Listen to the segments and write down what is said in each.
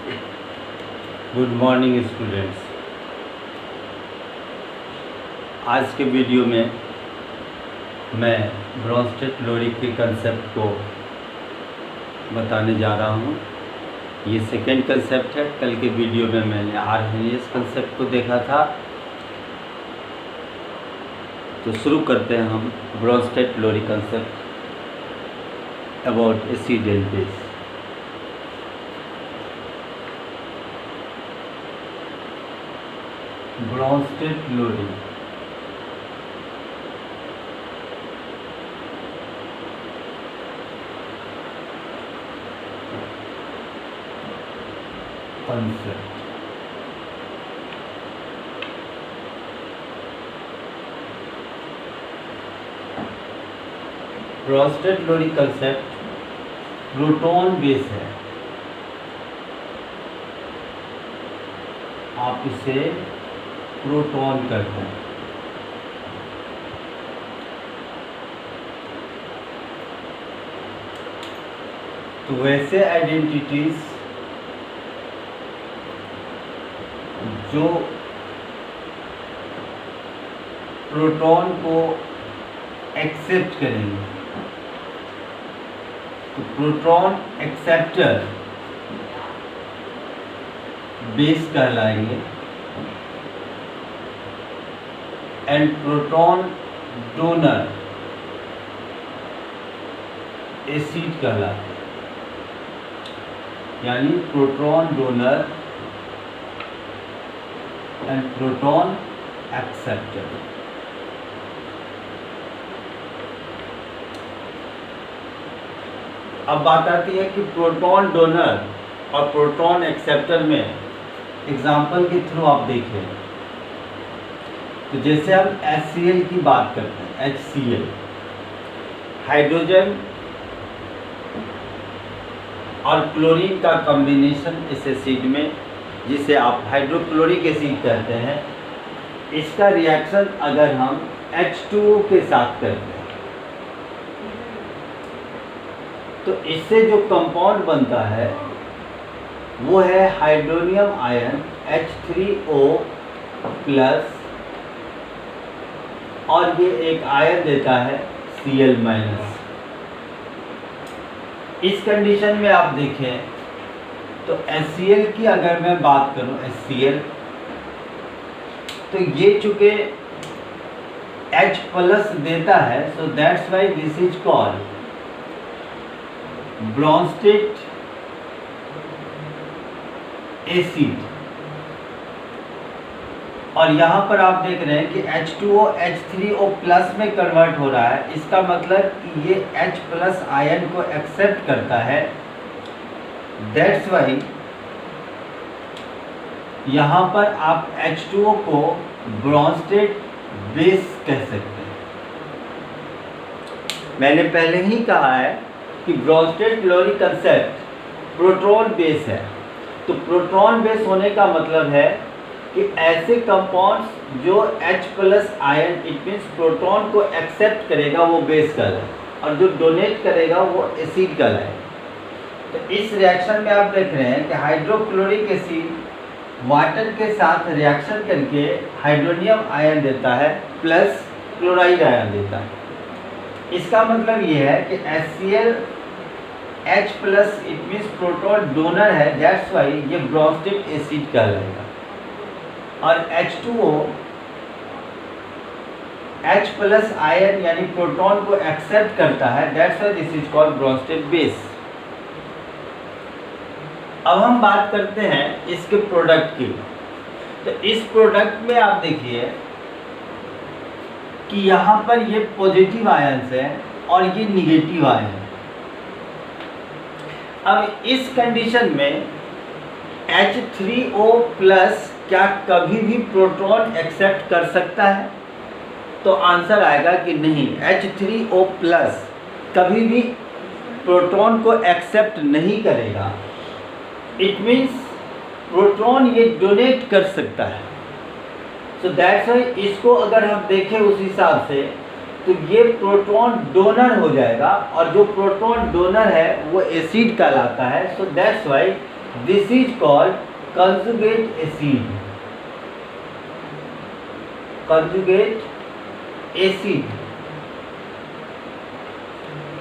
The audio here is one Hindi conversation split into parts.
Good morning students. आज के वीडियो में मैं ब्रोंस्टेड-लोरिक के कंसेप्ट को बताने जा रहा हूँ। ये सेकेंड कंसेप्ट है। कल के वीडियो में मैंने आर्हेनियस कंसेप्ट को देखा था। तो शुरू करते हैं हम Bronsted Lowry concept about acid and base. Bronsted Lowry concept. Bronsted Lowry concept proton base है। आप इसे प्रोटॉन कहते हैं। तो वैसे आइडेंटिटीज जो प्रोटॉन को एक्सेप्ट करेंगे, तो प्रोटॉन एक्सेप्टर बेस कहलाएंगे एंड प्रोटॉन डोनर एसिड कहलाते हैं। यानी proton donor and proton acceptor. अब बात आती है कि प्रोटॉन डोनर और प्रोटॉन एक्सेप्टर में एग्जाम्पल के थ्रू आप देखें। तो जैसे हम HCl की बात करते हैं, HCl हाइड्रोजन और क्लोरीन का कॉम्बिनेशन इस एसिड में, जिसे आप हाइड्रोक्लोरिक एसिड कहते हैं, इसका रिएक्शन अगर हम H2O के साथ करते हैं तो इससे जो कंपाउंड बनता है वो है हाइड्रोनियम आयन H3O प्लस, और ये एक आयन देता है Cl माइनस। इस कंडीशन में आप देखें तो HCl की अगर मैं बात करूं, HCl, तो ये चूंकि H प्लस देता है, so that's why this is called Bronsted acid. और यहाँ पर आप देख रहे हैं कि H2O H3O प्लस में कन्वर्ट हो रहा है। इसका मतलब कि ये H प्लस आयन को एक्सेप्ट करता है। दैट्स वाई यहाँ पर आप H2O को ब्रोंस्टेड बेस कह सकते हैं। मैंने पहले ही कहा है कि ब्रोंस्टेड-लोरिक कंसेप्ट प्रोटॉन बेस है। तो प्रोटॉन बेस होने का मतलब है कि ऐसे कंपाउंड्स जो H plus ion, it means proton को एक्सेप्ट करेगा, वो बेस कहलाए, और जो डोनेट करेगा वो एसिड कहलाए। तो इस रिएक्शन में आप देख रहे हैं कि हाइड्रोक्लोरिक एसिड वाटर के साथ रिएक्शन करके हाइड्रोनियम आयन देता है प्लस क्लोराइड आयन देता है। इसका मतलब ये है कि HCl H plus, it means proton donor है, दैट्स वाई ये ब्रोंस्टेड एसिड कहलाएगा। और H2O H प्लस आयन यानी प्रोटॉन को एक्सेप्ट करता है, that's why this is called Bronsted base. अब हम बात करते हैं इसके प्रोडक्ट की। तो इस प्रोडक्ट में आप देखिए कि यहाँ पर ये पॉजिटिव आयन्स है और ये निगेटिव आयन है। अब इस कंडीशन में H3O प्लस क्या कभी भी प्रोटॉन एक्सेप्ट कर सकता है? तो आंसर आएगा कि नहीं, H3O प्लस कभी भी प्रोटॉन को एक्सेप्ट नहीं करेगा। इट मीन्स प्रोटॉन ये डोनेट कर सकता है। सो दैट्स वाई इसको अगर हम देखें उस हिसाब से तो ये प्रोटॉन डोनर हो जाएगा, और जो प्रोटॉन डोनर है वो एसिड कहलाता है। So that's why this is called conjugate acid. Conjugate acid,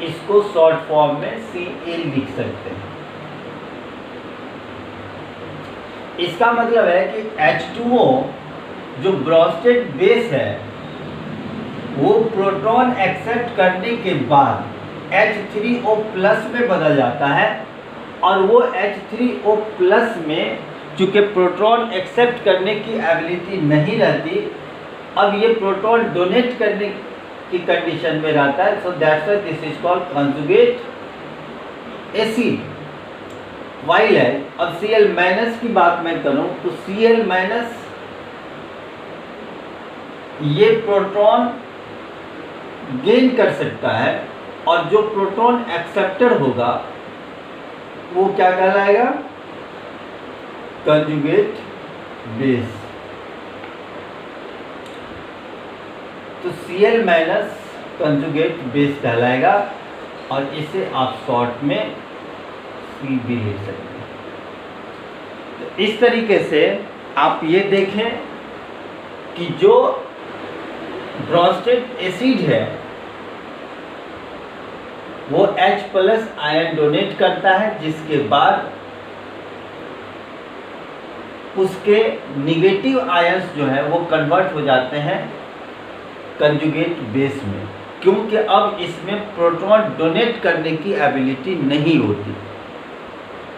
इसको शॉर्ट फॉर्म में Cl लिख सकते हैं। इसका मतलब है कि H2O जो ब्रोस्टेड बेस है वो प्रोटॉन एक्सेप्ट करने के बाद H3O प्लस में बदल जाता है, और वो H3O प्लस में चूंकि प्रोटॉन एक्सेप्ट करने की एबिलिटी नहीं रहती, अब ये प्रोटॉन डोनेट करने की कंडीशन में रहता है। So that's why this is called conjugate acid. While है। अब Cl माइनस की बात मैं करूं तो Cl माइनस ये प्रोटॉन गेन कर सकता है, और जो प्रोटॉन एक्सेप्टर होगा वो क्या कहलाएगा? Conjugate base. तो Cl माइनस कंजुगेट बेस कहलाएगा, और इसे आप शॉर्ट में C भी लिख सकते हैं। तो इस तरीके से आप ये देखें कि जो ब्रोस्टेड एसिड है वो H प्लस आयन डोनेट करता है, जिसके बाद उसके निगेटिव आयंस जो है वो कन्वर्ट हो जाते हैं कंजुगेट बेस में, क्योंकि अब इसमें प्रोटॉन डोनेट करने की एबिलिटी नहीं होती।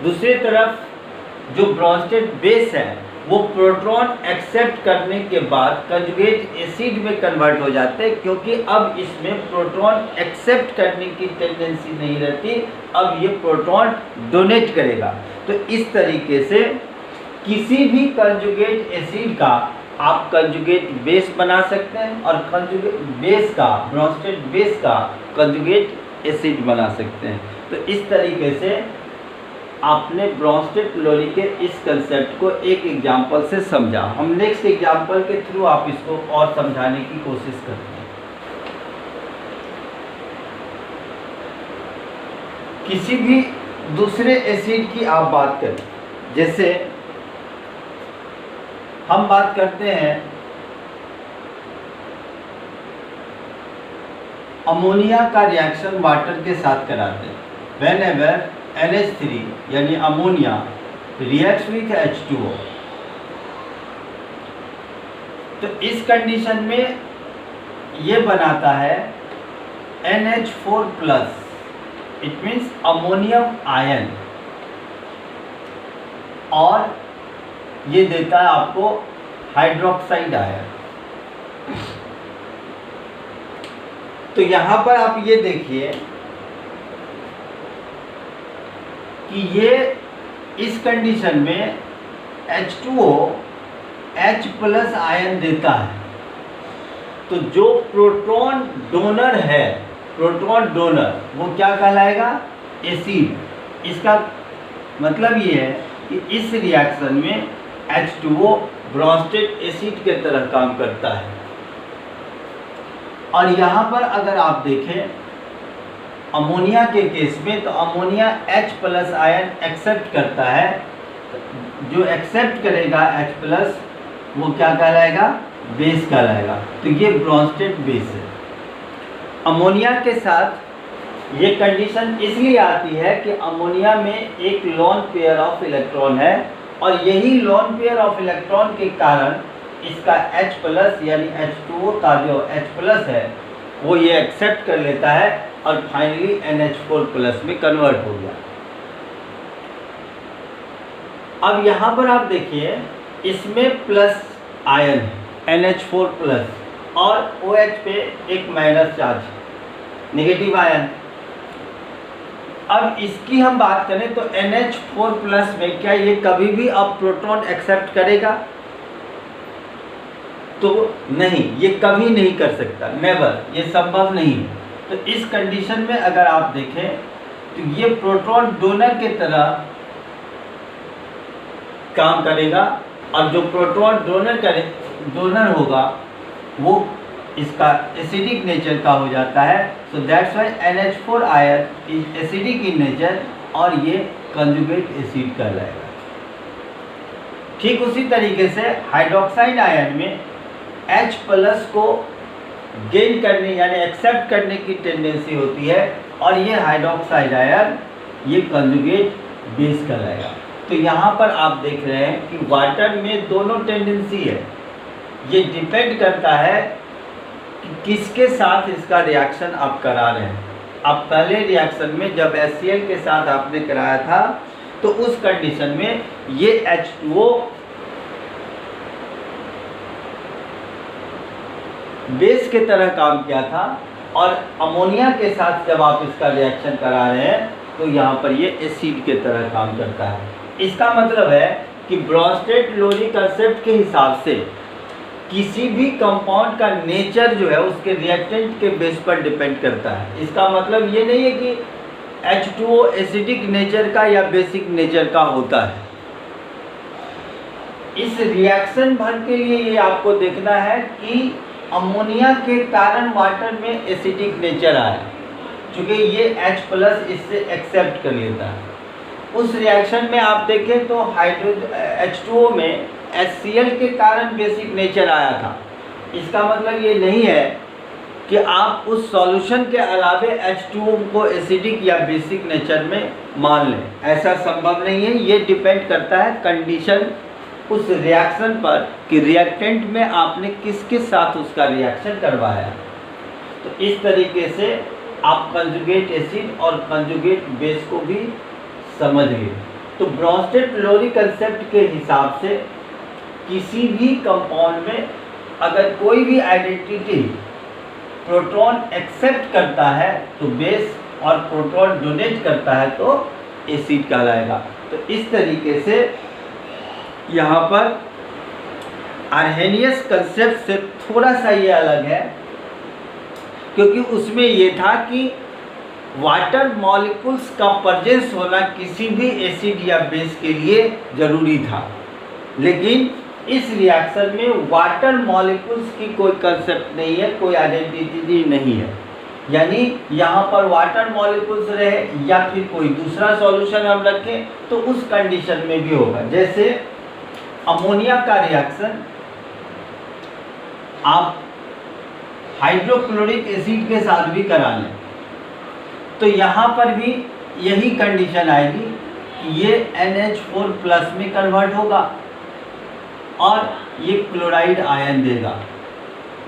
दूसरी तरफ जो ब्रोस्टेड बेस है वो प्रोटॉन एक्सेप्ट करने के बाद कंजुगेट एसिड में कन्वर्ट हो जाते हैं, क्योंकि अब इसमें प्रोटॉन एक्सेप्ट करने की टेंडेंसी नहीं रहती, अब ये प्रोटॉन डोनेट करेगा। तो इस तरीके से किसी भी कंजुगेट एसिड का आप कंजुगेट बेस बना सकते हैं, और कंजुगेट बेस का, ब्रोस्टेड बेस का कंजुगेट एसिड बना सकते हैं। तो इस तरीके से आपने ब्रोस्टेड पिलोरी के इस कंसेप्ट को एक एग्जाम्पल से समझा। हम नेक्स्ट एग्जाम्पल के थ्रू आप इसको और समझाने की कोशिश करते हैं। किसी भी दूसरे एसिड की आप बात करें, जैसे हम बात करते हैं अमोनिया का रिएक्शन वाटर के साथ कराते हैं। Whenever NH3 यानी अमोनिया रिएक्ट्स विथ H2O, तो इस कंडीशन में ये बनाता है NH4 plus, it means ammonium ion, और ये देता है आपको हाइड्रोक्साइड आयन। तो यहां पर आप ये देखिए कि ये इस कंडीशन में H2O H प्लस आयन देता है। तो जो प्रोटॉन डोनर है, प्रोटॉन डोनर, वो क्या कहलाएगा? एसिड। इसका मतलब ये है कि इस रिएक्शन में H2O ब्रोस्टेड एसिड के तरह काम करता है। और यहाँ पर अगर आप देखें अमोनिया के केस में, तो ammonia H plus ion accept करता है। जो एक्सेप्ट करेगा H प्लस वो क्या कहलाएगा? बेस कहलाएगा। तो ये ब्रोस्टेड बेस है। अमोनिया के साथ ये कंडीशन इसलिए आती है कि अमोनिया में एक लोन पेयर ऑफ इलेक्ट्रॉन है, और यही लोन पेयर ऑफ इलेक्ट्रॉन के कारण इसका H प्लस यानी H2O का जो H प्लस है वो ये एक्सेप्ट कर लेता है, और फाइनली NH4 प्लस में कन्वर्ट हो गया। अब यहाँ पर आप देखिए इसमें प्लस आयन है NH4 प्लस, और OH पे एक माइनस चार्ज, नेगेटिव आयन। अब इसकी हम बात करें तो NH4 प्लस में क्या ये कभी भी अब प्रोटॉन एक्सेप्ट करेगा? तो नहीं, ये कभी नहीं कर सकता, नेवर, ये संभव नहीं। तो इस कंडीशन में अगर आप देखें तो ये प्रोटॉन डोनर के तरह काम करेगा, और जो प्रोटॉन डोनर होगा वो इसका एसिडिक नेचर का हो जाता है। So that's why NH4 ion is acidic in nature, और ये कंजुगेट एसिड कहलाएगा। ठीक उसी तरीके से हाइड्रोक्साइड आयन में H+ को गेन करने यानी एक्सेप्ट करने की टेंडेंसी होती है, और ये हाइड्रोक्साइड आयन ये कंजुगेट बेस कहलाएगा। तो यहाँ पर आप देख रहे हैं कि वाटर में दोनों टेंडेंसी है, ये डिपेंड करता है कि किसके साथ इसका रिएक्शन आप करा रहे हैं। आप पहले रिएक्शन में जब HCl के साथ आपने कराया था तो उस कंडीशन में ये H2O बेस की तरह काम किया था, और अमोनिया के साथ जब आप इसका रिएक्शन करा रहे हैं तो यहाँ पर ये एसिड के तरह काम करता है। इसका मतलब है कि ब्रॉन्स्टेड-लोरी कंसेप्ट के हिसाब से किसी भी कंपाउंड का नेचर जो है उसके रिएक्टेंट के बेस पर डिपेंड करता है। इसका मतलब ये नहीं है कि H2O एसिडिक नेचर का या बेसिक नेचर का होता है। इस रिएक्शन भर के लिए ये आपको देखना है कि अमोनिया के कारण वाटर में एसिडिक नेचर आया, क्योंकि ये H+ इससे एक्सेप्ट कर लेता है। उस रिएक्शन में आप देखें तो H2O में HCl के कारण बेसिक नेचर आया था। इसका मतलब ये नहीं है कि आप उस सॉल्यूशन के अलावे H2O को एसिडिक या बेसिक नेचर में मान लें, ऐसा संभव नहीं है। ये डिपेंड करता है कंडीशन उस रिएक्शन पर कि रिएक्टेंट में आपने किसके साथ उसका रिएक्शन करवाया। तो इस तरीके से आप कंजुगेट एसिड और कंजुगेट बेस को भी समझ गए। तो ब्रॉन्स्टेड-लोरी कंसेप्ट के हिसाब से किसी भी कंपाउंड में अगर कोई भी आइडेंटिटी प्रोटॉन एक्सेप्ट करता है तो बेस, और प्रोटॉन डोनेट करता है तो एसिड कहलाएगा। तो इस तरीके से यहाँ पर आर्हेनियस कंसेप्ट से थोड़ा सा ये अलग है, क्योंकि उसमें ये था कि वाटर मॉलिक्यूल्स का प्रेजेंस होना किसी भी एसिड या बेस के लिए ज़रूरी था, लेकिन इस रिएक्शन में वाटर मॉलिक्यूल्स की कोई कंसेप्ट नहीं है, कोई आइडेंटिटी नहीं है। यानी यहाँ पर वाटर मॉलिक्यूल्स रहे या फिर कोई दूसरा सॉल्यूशन हम रखें तो उस कंडीशन में भी होगा। जैसे अमोनिया का रिएक्शन आप हाइड्रोक्लोरिक एसिड के साथ भी करा लें तो यहाँ पर भी यही कंडीशन आएगी कि ये NH4+ में कन्वर्ट होगा और ये क्लोराइड आयन देगा।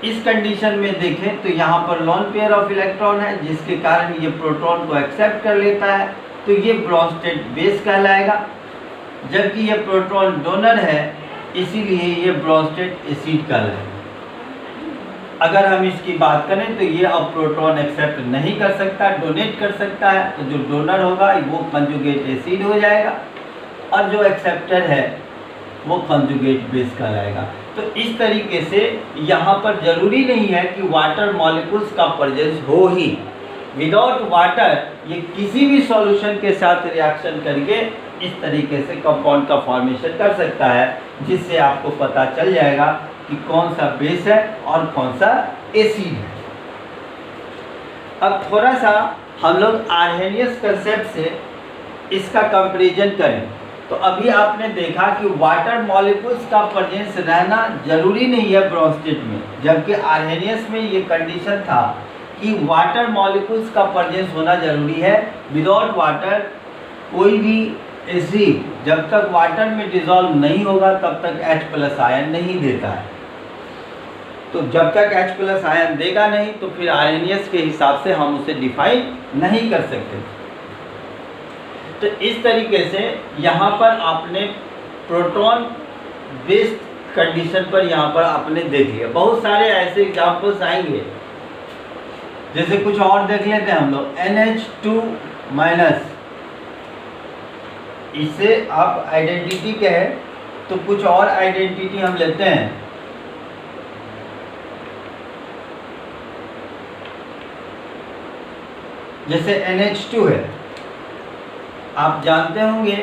इस कंडीशन में देखें तो यहाँ पर लॉन पेयर ऑफ इलेक्ट्रॉन है, जिसके कारण ये प्रोटॉन को एक्सेप्ट कर लेता है, तो ये ब्रॉन्स्टेड बेस कहलाएगा। जबकि ये प्रोटॉन डोनर है, इसीलिए ये ब्रॉन्स्टेड एसिड कहलाएगा। अगर हम इसकी बात करें तो ये अब प्रोटॉन एक्सेप्ट नहीं कर सकता, डोनेट कर सकता है, तो जो डोनर होगा वो कंजुगेट एसिड हो जाएगा और जो एक्सेप्टर है वो कंजुगेट बेस कहलाएगा। तो इस तरीके से यहाँ पर ज़रूरी नहीं है कि वाटर मॉलिक्यूल्स का प्रेजेंस हो ही। विदाउट वाटर ये किसी भी सॉल्यूशन के साथ रिएक्शन करके इस तरीके से कंपाउंड का फॉर्मेशन कर सकता है, जिससे आपको पता चल जाएगा कि कौन सा बेस है और कौन सा एसिड है। अब थोड़ा सा हम लोग आर्हेनियस कंसेप्ट से इसका कंपैरिजन करें तो अभी आपने देखा कि वाटर मॉलिक्यूल्स का प्रेजेंस रहना जरूरी नहीं है ब्रॉन्स्टेड में, जबकि आर्हेनियस में ये कंडीशन था कि वाटर मॉलिक्यूल्स का प्रेजेंस होना जरूरी है। विदाउट वाटर कोई भी एसिड जब तक वाटर में डिसॉल्व नहीं होगा तब तक H+ आयन नहीं देता है। तो जब तक H+ आयन देगा नहीं तो फिर आर्हेनियस के हिसाब से हम उसे डिफाइन नहीं कर सकते। तो इस तरीके से यहाँ पर आपने प्रोटॉन बेस्ड कंडीशन पर यहाँ पर आपने देख लिया। बहुत सारे ऐसे एग्जाम्पल्स आएंगे, जैसे कुछ और देख लेते हैं हम लोग। NH2-, इसे आप आइडेंटिटी कहे तो कुछ और आइडेंटिटी हम लेते हैं। जैसे NH2 है, आप जानते होंगे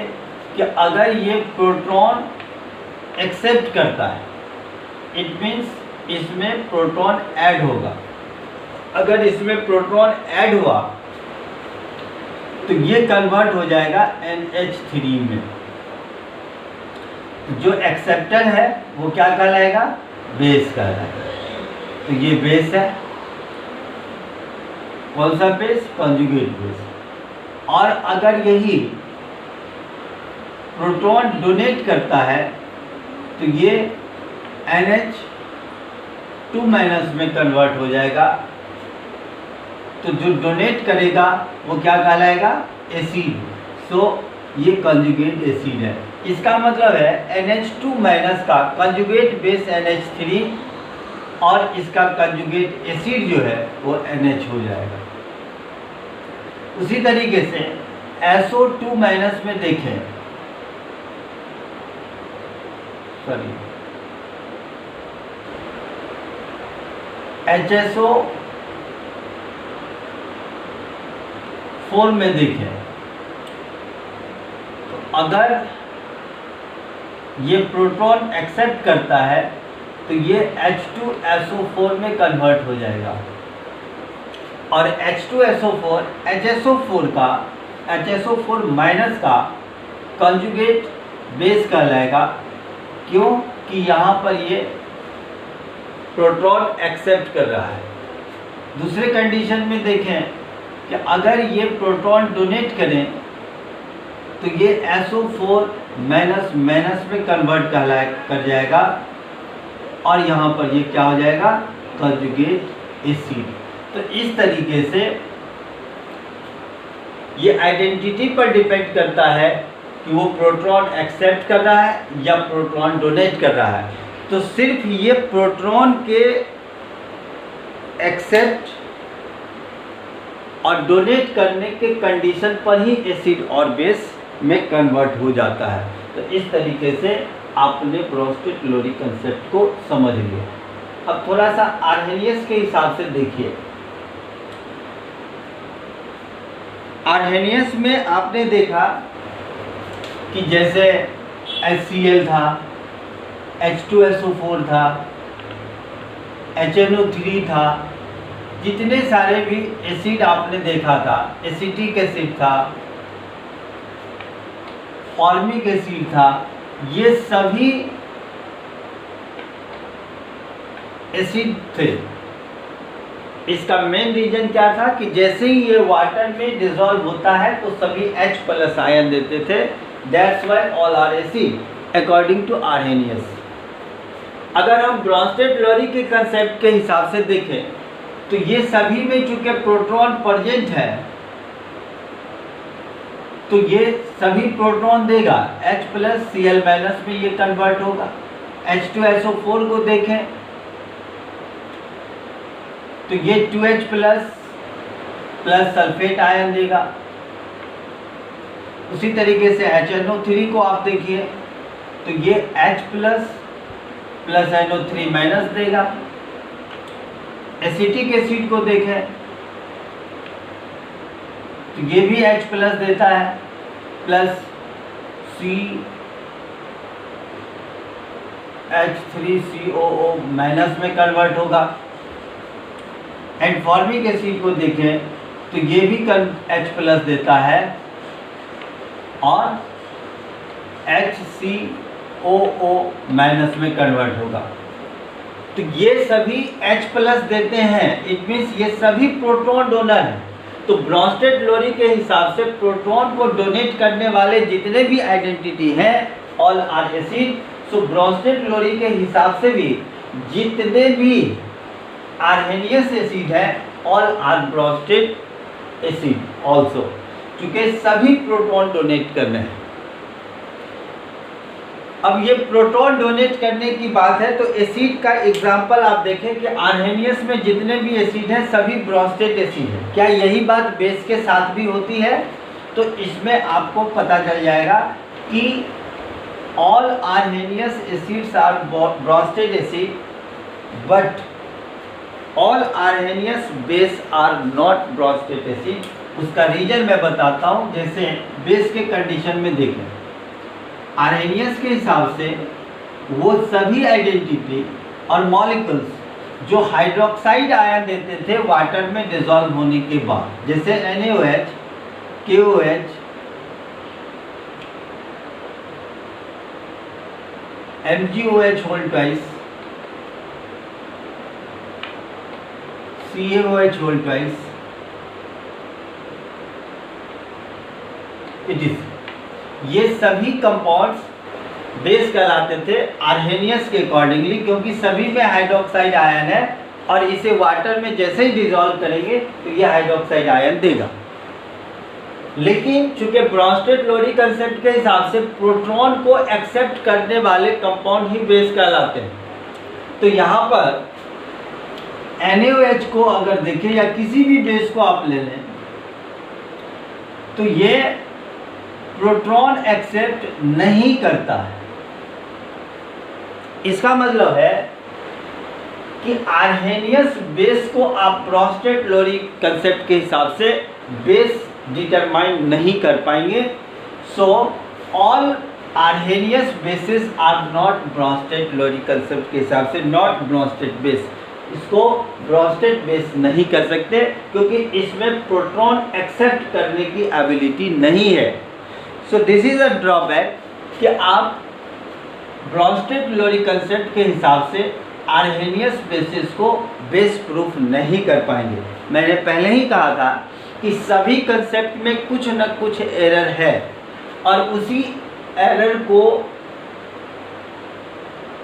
कि अगर ये प्रोटॉन एक्सेप्ट करता है इट मीन्स इसमें प्रोटॉन ऐड होगा। अगर इसमें प्रोटॉन ऐड हुआ तो ये कन्वर्ट हो जाएगा NH3 में। तो जो एक्सेप्टर है वो क्या कहलाएगा? बेस कहलाएगा। तो ये बेस है। कौन सा बेस? Conjugate base. और अगर यही प्रोटॉन डोनेट करता है तो ये NH2- में कन्वर्ट हो जाएगा। तो जो डोनेट करेगा वो क्या कहलाएगा? एसिड। सो ये कंजुगेट एसिड है। इसका मतलब है NH2- का कंजुगेट बेस NH3 और इसका कंजुगेट एसिड जो है वो NH हो जाएगा। उसी तरीके से SO2- में देखें, सॉरी HSO4 में देखें, तो अगर ये प्रोटॉन एक्सेप्ट करता है तो ये H2SO4 में कन्वर्ट हो जाएगा। और H2SO4 HSO4- का कंजुगेट बेस कहलाएगा। क्यों? कि यहाँ पर ये प्रोटॉन एक्सेप्ट कर रहा है। दूसरे कंडीशन में देखें कि अगर ये प्रोटॉन डोनेट करें तो ये SO4- में कन्वर्ट कर जाएगा और यहाँ पर ये क्या हो जाएगा? Conjugate acid. तो इस तरीके से ये आइडेंटिटी पर डिपेंड करता है कि वो प्रोटॉन एक्सेप्ट कर रहा है या प्रोटॉन डोनेट कर रहा है। तो सिर्फ ये प्रोटॉन के एक्सेप्ट और डोनेट करने के कंडीशन पर ही एसिड और बेस में कन्वर्ट हो जाता है। तो इस तरीके से आपने ब्रोंस्टेड-लोरी कंसेप्ट को समझ लिया। अब थोड़ा सा आर्हेनियस के हिसाब से देखिए। आर्हेनियस में आपने देखा कि जैसे HCl था, H2SO4 था, HNO3 था, जितने सारे भी एसिड आपने देखा था, एसिटिक एसिड था, फॉर्मिक एसिड था, ये सभी एसिड थे। इसका मेन रीजन क्या था कि जैसे ही ये वाटर में डिसॉल्व होता है तो सभी H+ आयन देते थे। That's why all are acid according to Arrhenius. अगर हम ब्रोंस्टेड-लोरी के कंसेप्ट के हिसाब से देखें तो ये सभी में चूंकि प्रोटॉन प्रेजेंट है तो ये सभी प्रोटॉन देगा। H+ Cl- में ये कन्वर्ट होगा। H2SO4 को देखें तो ये 2H+ सल्फेट आयन देगा। उसी तरीके से HNO3 को आप देखिए तो ये H+ NO3- देगा। एसिटिक एसिड को देखें तो ये भी H+ देता है प्लस CH3COO- में कन्वर्ट होगा। एंड फॉर्मिक एसिड को देखें तो ये भी H+ देता है और HCOO- में कन्वर्ट होगा। तो ये सभी H+ देते हैं। इट मीन्स ये सभी प्रोटॉन डोनर हैं। तो ब्रोंस्टेड-लोरी के हिसाब से प्रोटॉन को डोनेट करने वाले जितने भी आइडेंटिटी हैं all are acid. So Bronsted Lowry के हिसाब से भी जितने भी आर्हेनियस एसिड है all are Bronsted acid also, क्योंकि सभी प्रोटॉन डोनेट करने हैं। अब ये प्रोटॉन डोनेट करने की बात है तो एसिड का एग्जांपल आप देखें कि आर्हेनियस में जितने भी एसिड हैं सभी ब्रोंस्टेड एसिड हैं। क्या यही बात बेस के साथ भी होती है? तो इसमें आपको पता चल जाएगा कि all Arrhenius acids are Bronsted acid but all Arrhenius base are not Bronsted acid. उसका रीजन मैं बताता हूँ। जैसे बेस के कंडीशन में देखें, आर्हेनियस के हिसाब से वो सभी आइडेंटिटी और मॉलिक्यूल्स जो हाइड्रोक्साइड आयन देते थे वाटर में डिसॉल्व होने के बाद, जैसे NaOH, KOH, MgOH whole twice, CaOH whole twice, it is. ये सभी कंपाउंड्स बेस कहलाते थे आर्हेनियस के अकॉर्डिंगली, क्योंकि सभी में हाइड्रोक्साइड आयन है और इसे वाटर में जैसे ही डिसॉल्व करेंगे तो ये हाइड्रोक्साइड आयन देगा। लेकिन चूंकि ब्रॉन्स्टेड-लोरी कंसेप्ट के हिसाब से प्रोटॉन को एक्सेप्ट करने वाले कंपाउंड ही बेस कहलाते हैं, तो यहाँ पर NaOH को अगर देखें या किसी भी बेस को आप ले लें तो ये प्रोटॉन एक्सेप्ट नहीं करता है। इसका मतलब है कि आर्हेनियस बेस को आप ब्रॉन्स्टेड-लोरी कंसेप्ट के हिसाब से बेस डिटरमाइन नहीं कर पाएंगे। So all Arrhenius bases are not Bronsted Lowry concept के हिसाब से नॉट ब्रॉन्स्टेड बेस। इसको ब्रॉन्स्टेड बेस नहीं कर सकते क्योंकि इसमें प्रोटॉन एक्सेप्ट करने की एबिलिटी नहीं है। So this is a drawback कि आप ब्रॉन्स्टेड-लोरी कंसेप्ट के हिसाब से आर्हेनियस बेसिस को बेस प्रूफ नहीं कर पाएंगे। मैंने पहले ही कहा था कि सभी कंसेप्ट में कुछ न कुछ एरर है और उसी एरर को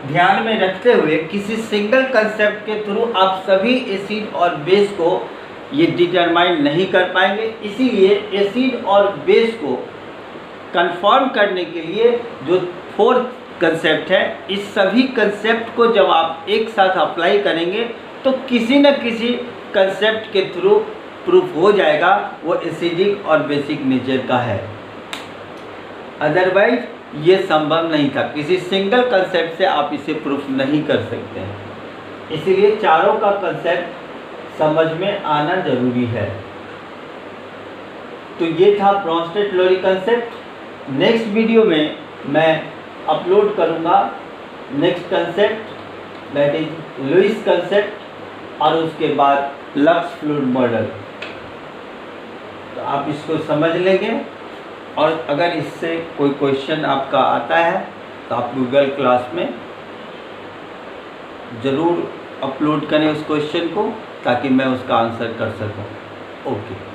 ध्यान में रखते हुए किसी सिंगल कंसेप्ट के थ्रू आप सभी एसिड और बेस को ये डिटरमाइन नहीं कर पाएंगे। इसीलिए एसिड और बेस को कंफर्म करने के लिए जो फोर्थ कंसेप्ट है, इस सभी कंसेप्ट को जब आप एक साथ अप्लाई करेंगे तो किसी न किसी कंसेप्ट के थ्रू प्रूफ हो जाएगा वो एसिडिक और बेसिक नेचर का है। अदरवाइज ये संभव नहीं था, किसी सिंगल कंसेप्ट से आप इसे प्रूफ नहीं कर सकते हैं। इसीलिए चारों का कंसेप्ट समझ में आना जरूरी है। तो ये था ब्रॉन्स्टेड-लोरी कंसेप्ट। नेक्स्ट वीडियो में मैं अपलोड करूँगा next concept that is Lewis concept और उसके बाद लक्स फ्लूइड मॉडल। तो आप इसको समझ लेंगे और अगर इससे कोई क्वेश्चन आपका आता है तो आप गूगल क्लास में ज़रूर अपलोड करें उस क्वेश्चन को ताकि मैं उसका आंसर कर सकूं। ओके।